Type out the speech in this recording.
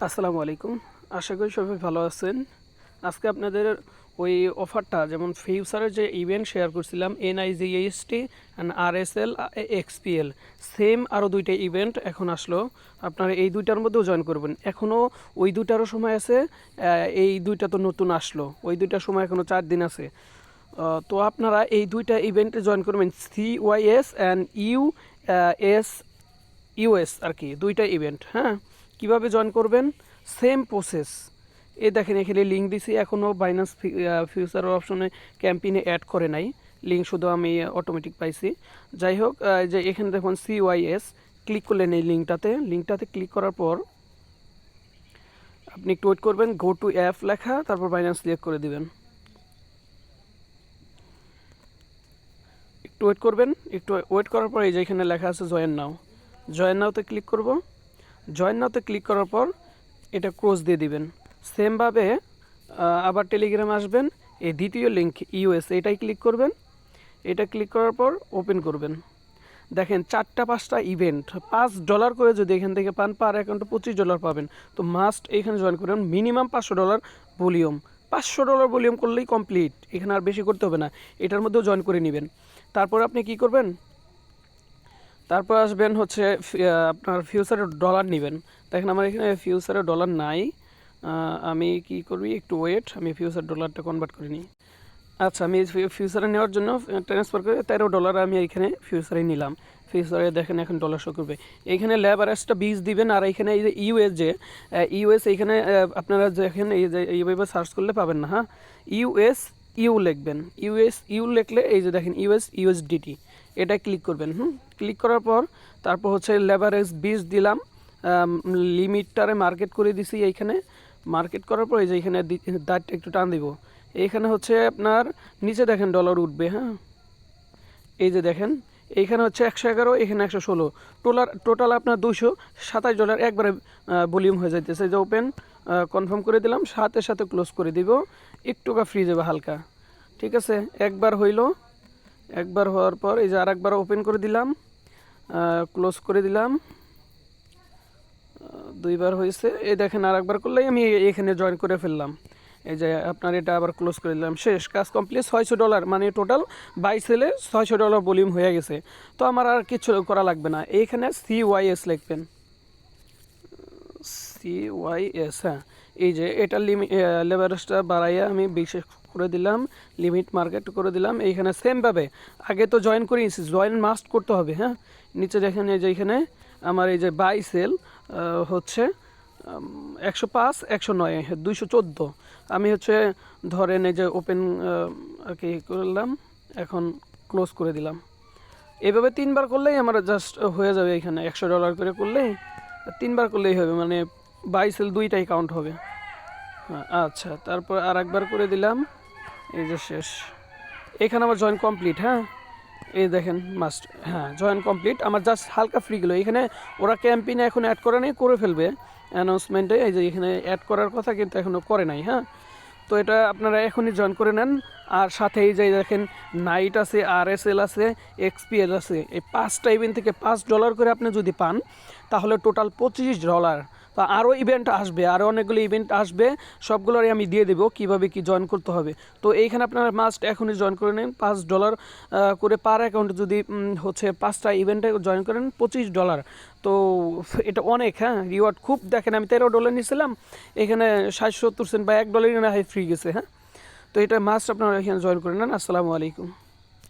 আসসালামু আলাইকুম। আশা করি সবাই ভালো আছেন। আজকে আপনাদের ওই অফারটা যেমন ফিউচারের যে ইভেন্ট শেয়ার করছিলাম NIGST and RSL XPL same আরও দুইটা ইভেন্ট এখন আসলো। আপনারা এই দুইটার মধ্যেও জয়েন করবেন। এখনও ওই দুইটারও সময় আছে, এই দুইটা তো নতুন আসলো, ওই দুইটার সময় এখনও 4 দিন আছে। তো আপনারা এই দুইটা ইভেন্টে জয়েন করবেন, CYS অ্যান্ড ইউএস আর কি, দুইটা ইভেন্ট। হ্যাঁ, কীভাবে জয়েন করবেন? Same process. এই দেখেন এখানে লিঙ্ক দিছি, এখনও বাইন্যান্স ফিউচার অপশনে ক্যাম্পেইনে অ্যাড করে নাই, লিঙ্ক শুধু আমি অটোমেটিক পাইছি। যাই হোক, যে এখানে দেখুন CYS ক্লিক করলেন, এই লিঙ্কটাতে ক্লিক করার পর আপনি একটু ওয়েট করবেন, গো টু অ্যাপ লেখা, তারপর বাইন্যান্স সিলেক্ট করে দিবেন। একটু ওয়েট করবেন, একটু ওয়েট করার পর এই যে এখানে লেখা আছে জয়েন নাওতে ক্লিক করব। জয়েন নাওতে ক্লিক করার পর এটা ক্লোজ দিয়ে দিবেন। সেমভাবে আবার টেলিগ্রাম আসবেন, এই দ্বিতীয় লিঙ্ক ইউএস এটাই ক্লিক করবেন। এটা ক্লিক করার পর ওপেন করবেন। দেখেন 4-5টা ইভেন্ট, $5 করে যদি এখান থেকে পান, পার অ্যাকাউন্টে $25 পাবেন। তো মাস্ট এখানে জয়েন করবেন। মিনিমাম $500 ভলিউম, $500 ভলিউম করলেই কমপ্লিট, এখানে আর বেশি করতে হবে না। এটার মধ্যেও জয়েন করে নেবেন। তারপর আপনি কি করবেন? তারপর আসবেন হচ্ছে আপনার ফিউচারের ডলার নেবেন। দেখেন আমার এখানে ফিউচারের ডলার নাই। আমি কি করবি, একটু ওয়েট, আমি ফিউচার ডলারটা কনভার্ট করে নিই। আচ্ছা, আমি ফিউচারে নেওয়ার জন্য ট্রান্সফার করে $13 আমি এইখানে ফিউচারে নিলাম। ফিউচারে দেখেন এখন ডলার শো করবে। এইখানে লেবারেজটা 20 দিবেন। আর এইখানে এই যে ইউএস এইখানে আপনারা দেখেন, এই যে এইভাবে সার্চ করলে পাবেন না। হ্যাঁ, ইউ লিখবেন। ইউ লিখলে এই যে দেখেন ইউএসডিটি, এটা ক্লিক করবেন। ক্লিক করার পর তারপর হচ্ছে লেবারেজ 20 দিলাম, লিমিটটারে মার্কেট করে দিছি। এইখানে মার্কেট করার পর এই যে এখানে দাঁতটা একটু টান দিব। এইখানে হচ্ছে আপনার নিচে দেখেন ডলার উঠবে। হ্যাঁ, এই যে দেখেন এইখানে হচ্ছে 111, এখানে 116, টোটাল আপনার $227 একবারে ভলিউম হয়ে যাইতেছে। যে ওপেন কনফার্ম করে দিলাম, সাথে সাথে ক্লোজ করে দিব, একটুকা ফ্রি যাবে হালকা। ঠিক আছে, একবার হইলো। একবার হওয়ার পর এই যে আর একবার ওপেন করে দিলাম, ক্লোজ করে দিলাম, দুইবার হয়েছে। এই দেখেন আর একবার করলেই আমি এখানে জয়েন করে ফেললাম। এই যে আপনার এটা আবার ক্লোজ করে দিলাম, শেষ, কাজ কমপ্লিট। $600 মানে টোটাল বাই সেলে $600 ভলিউম হয়ে গেছে। তো আমার আর কিছু করা লাগবে না। এইখানে CYS লিখবেন, CYS। হ্যাঁ, এই যে এটা লেভারেজটা বাড়াইয়া আমি 20 করে দিলাম, লিমিট মার্কেট করে দিলাম। এইখানে সেমভাবে আগে তো জয়েন করিয়েছি, জয়েন মাস্ট করতে হবে। হ্যাঁ, নিচে দেখেন এই যে এখানে আমার এই যে বাই সেল হচ্ছে 105, 109, 214। আমি হচ্ছে ধরেন এই যে ওপেন আর কি করলাম, এখন ক্লোজ করে দিলাম। এইভাবে 3বার করলেই আমার জাস্ট হয়ে যাবে। এখানে $100 করে করলেই 3বার করলেই হবে, মানে বাই সেল দুইটাই কাউন্ট হবে। হ্যাঁ, আচ্ছা, তারপর আর একবার করে দিলাম, এই যে শেষ। এখানে আমার জয়েন কমপ্লিট। হ্যাঁ, এই দেখেন মাস্ট, হ্যাঁ জয়েন কমপ্লিট। আমার জাস্ট হালকা ফ্রি গেলো। এখানে ওরা ক্যাম্পেইনে এখন অ্যাড করে নেই, করে ফেলবে অ্যানাউন্সমেন্টে। এই যে এখানে অ্যাড করার কথা কিন্তু এখনও করে নাই। হ্যাঁ, তো এটা আপনারা এখনই জয়েন করে নেন। আর সাথে এই যে দেখেন নাইট আছে, RSL আছে, XPL আছে। এই 5টা ইভেন্ট থেকে $5 করে আপনি যদি পান, তাহলে টোটাল $25। তো আরও ইভেন্ট আসবে, আরও অনেকগুলো ইভেন্ট আসবে, সবগুলোরই আমি দিয়ে দেবো কীভাবে কি জয়েন করতে হবে। তো এইখানে আপনারা মাস্ট এখনই জয়েন করে নেন। $5 করে পার অ্যাকাউন্টে যদি হচ্ছে 5টা ইভেন্টে জয়েন করেন, $25। তো এটা অনেক। হ্যাঁ, রিওয়ার্ড খুব। দেখেন আমি $13 নিয়েছিলাম, এখানে 60-70 সেন্ট বা $1 না হয় ফ্রি গেছে। হ্যাঁ, তো এটা মাস্ট আপনারা এখানে জয়েন করে নেন। আসসালামু আলাইকুম।